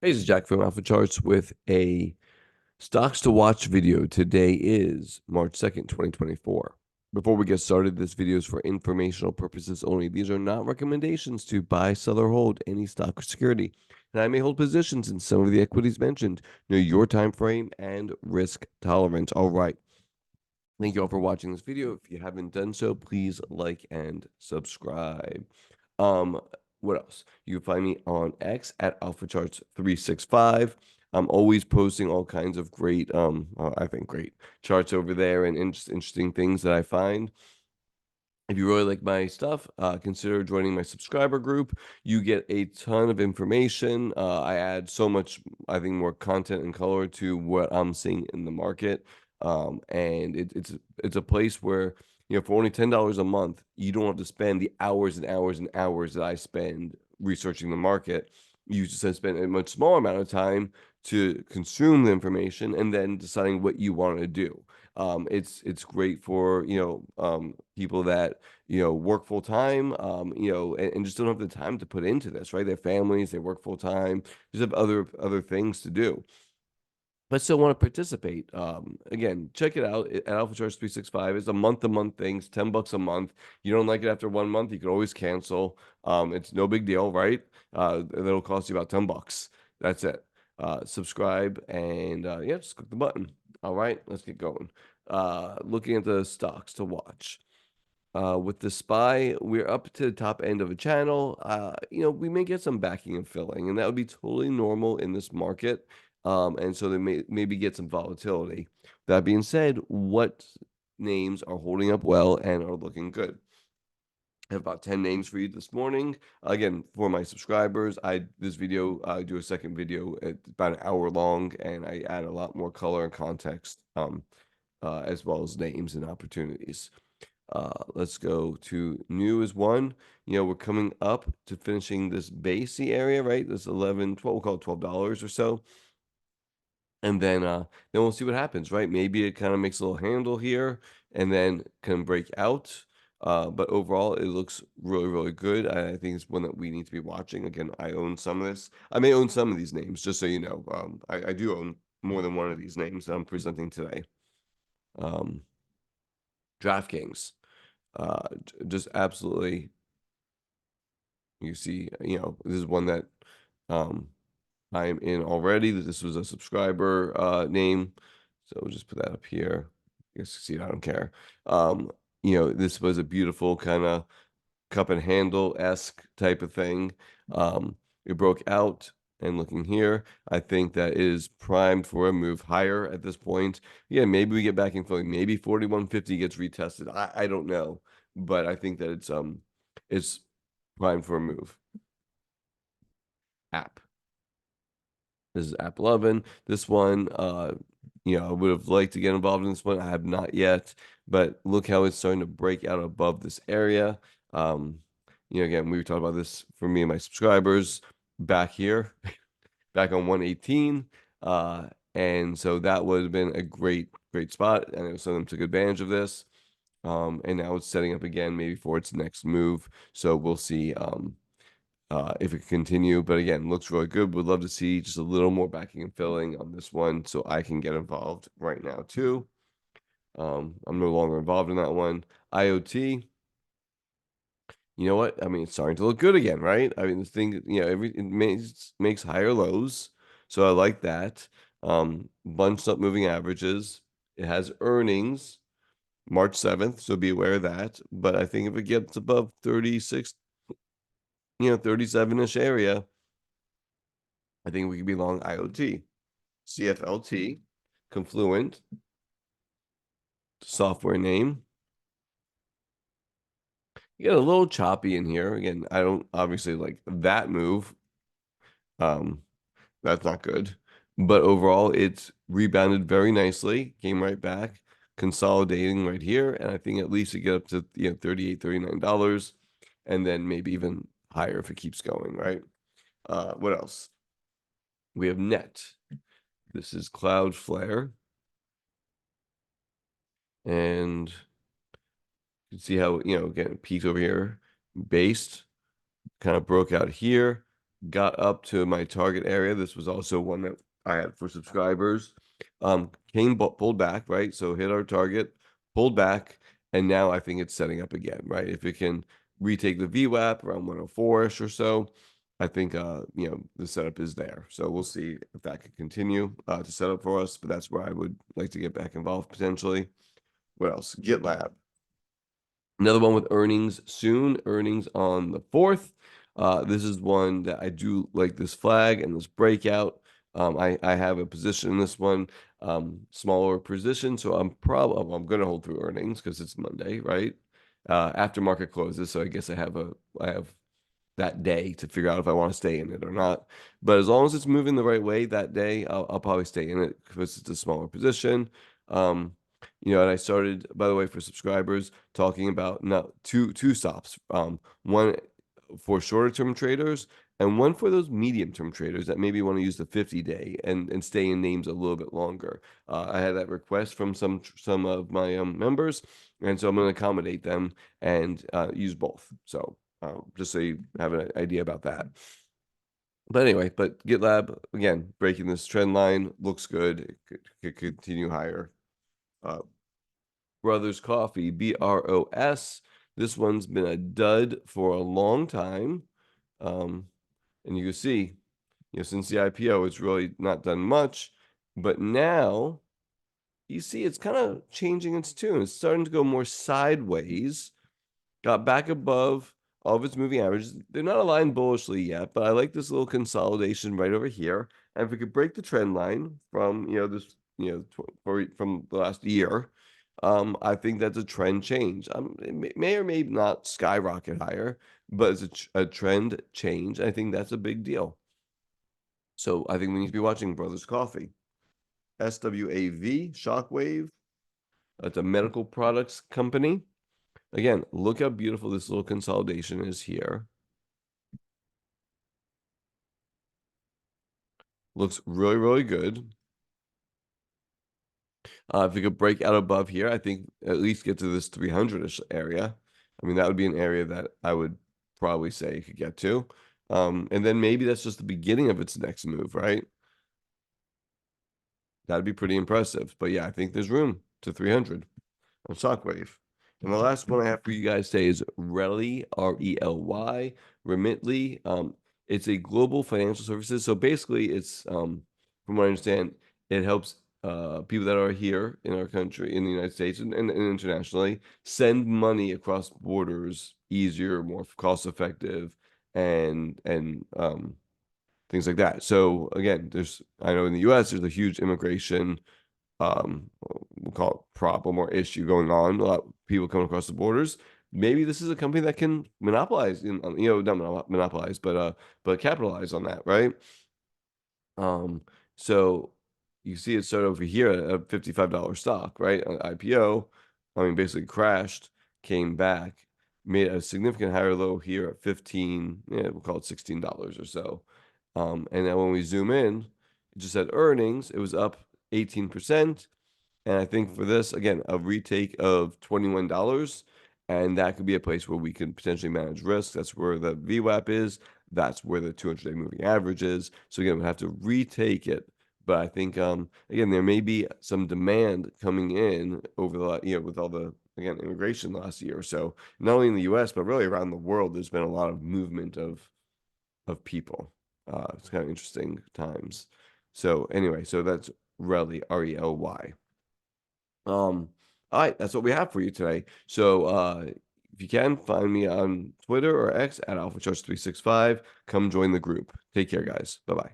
Hey, this is Jack from Alphacharts with a stocks to watch video. Today is March 2nd, 2024. Before we get started, this video is for informational purposes only. These are not recommendations to buy, sell, or hold any stock or security. And I may hold positions in some of the equities mentioned. Know your time frame and risk tolerance. All right. Thank you all for watching this video. If you haven't done so, please like and subscribe. Um, what else? You can find me on X at Alphacharts365. I'm always posting all kinds of great, I think great charts over there and just interesting things that I find. If you really like my stuff, consider joining my subscriber group. You get a ton of information. I add so much, I think, more content and color to what I'm seeing in the market. And it's a place where, for only $10 a month, you don't have to spend the hours and hours and hours that I spend researching the market. You just spend a much smaller amount of time to consume the information and then deciding what you want to do. It's great for people that work full time, and just don't have the time to put into this, right? Their families, they work full time, just have other things to do, but still want to participate. Again, check it out at Alpha Charge 365. It's a month-to-month thing. It's $10 a month. You don't like it after 1 month, you can always cancel. It's no big deal, right? It'll cost you about $10. That's it. Subscribe and yeah, just click the button. All right, let's get going. Looking at the stocks to watch. With the SPY, we're up to the top end of a channel. We may get some backing and filling, and that would be totally normal in this market. And so they may maybe get some volatility. That being said, what names are holding up well and are looking good? I have about 10 names for you this morning. Again, for my subscribers, I do a second video at about an hour long, and I add a lot more color and context, as well as names and opportunities. Let's go to new is one. We're coming up to finishing this basey area, right? This 11, 12, we'll call it $12 or so. And then we'll see what happens, right? Maybe it kind of makes a little handle here and then can break out. But overall, it looks really, really good. I think it's one that we need to be watching. Again, I own some of this. I may own some of these names, just so you know. I do own more than one of these names that I'm presenting today. Um, DraftKings. Just absolutely, you see, this is one that I am in already. This was a subscriber name, so we'll just put that up here. I guess you see, I don't care. This was a beautiful kind of cup and handle-esque type of thing. It broke out, and looking here, I think that is primed for a move higher at this point. Yeah, maybe we get back in filling. Maybe 4150 gets retested. I don't know, but I think that it's primed for a move. App. This is app 11. This one, I would have liked to get involved in this one. I have not yet, but look how it's starting to break out above this area. Again, we were talking about this for me and my subscribers back here, back on 118. And so that would have been a great, great spot. And some of them took advantage of this. And now it's setting up again, maybe for its next move. So we'll see if it can continue. But again, looks really good. Would love to see just a little more backing and filling on this one so I can get involved right now too. I'm no longer involved in that one. IoT. You know what? I mean, it's starting to look good again, right? I mean, this thing, it makes higher lows. So I like that. Bunched up moving averages. It has earnings March 7th, so be aware of that. But I think if it gets above 36, 37-ish area, I think we could be long IoT. CFLT, Confluent, software name. You get a little choppy in here. Again, I don't obviously like that move. That's not good. But overall, it's rebounded very nicely, came right back, consolidating right here. And I think at least it get up to $38, $39, and then maybe even higher if it keeps going, right? What else? We have Net. This is Cloudflare. And you can see how, again, peaked over here, based, kind of broke out here, got up to my target area. This was also one that I had for subscribers. Pulled back, right? So hit our target, pulled back, and now I think it's setting up again, right? If it can retake the VWAP around 104-ish or so, I think the setup is there. So we'll see if that can continue to set up for us. But that's where I would like to get back involved potentially. What else? GitLab. Another one with earnings soon, earnings on the 4th. This is one that I do like this flag and this breakout. I have a position in this one, smaller position, so I'm going to hold through earnings because it's Monday, right? After market closes, so I guess I have that day to figure out if I want to stay in it or not. But as long as it's moving the right way that day, I'll probably stay in it because it's a smaller position. And I started, by the way, for subscribers, talking about now two stops. One for shorter term traders and one for those medium term traders that maybe want to use the 50-day and stay in names a little bit longer. I had that request from some of my members, and so I'm going to accommodate them and use both. So just so you have an idea about that. But anyway, GitLab, again, breaking this trend line, looks good. It could continue higher. Brothers Coffee, BROS. This one's been a dud for a long time. And you can see, since the IPO, it's really not done much. But now you see it's kind of changing its tune. It's starting to go more sideways. Got back above all of its moving averages. They're not aligned bullishly yet, but I like this little consolidation right over here. And if we could break the trend line from from the last year, I think that's a trend change. It may or may not skyrocket higher, but it's a trend change. I think that's a big deal. So I think we need to be watching Brothers Coffee. SWAV, Shockwave. It's a medical products company. Again, look how beautiful this little consolidation is here. Looks really, really good. If we could break out above here, I think at least get to this 300-ish area. I mean, that would be an area that I would probably say it could get to. And then maybe that's just the beginning of its next move, right? That'd be pretty impressive. But yeah, I think there's room to 300 on Shockwave. And the last one I have for you guys today is Rely, Rely, Remitly. It's a global financial services. So basically, it's from what I understand, it helps people that are here in our country, in the United States and internationally, send money across borders easier, more cost effective, and things like that. So again, I know in the U.S. there's a huge immigration we'll call it problem or issue going on. A lot of people coming across the borders. Maybe this is a company that can monopolize, not monopolize, but capitalize on that, right? So you see it start over here at a $55 stock, right? On IPO, I mean, basically crashed, came back, made a significant higher low here at 15, we'll call it $16 or so. And then when we zoom in, it just had earnings, it was up 18%. And I think for this, again, a retake of $21, and that could be a place where we can potentially manage risk. That's where the VWAP is. That's where the 200-day moving average is. So again, we have to retake it. But I think, again, there may be some demand coming in over the, with all the, again, immigration last year or so, not only in the U.S., but really around the world. There's been a lot of movement of people. It's kind of interesting times. So anyway, so that's Rely, Rely. All right, that's what we have for you today. So if you can, find me on Twitter or X at Alphacharts 365. Come join the group. Take care, guys. Bye-bye.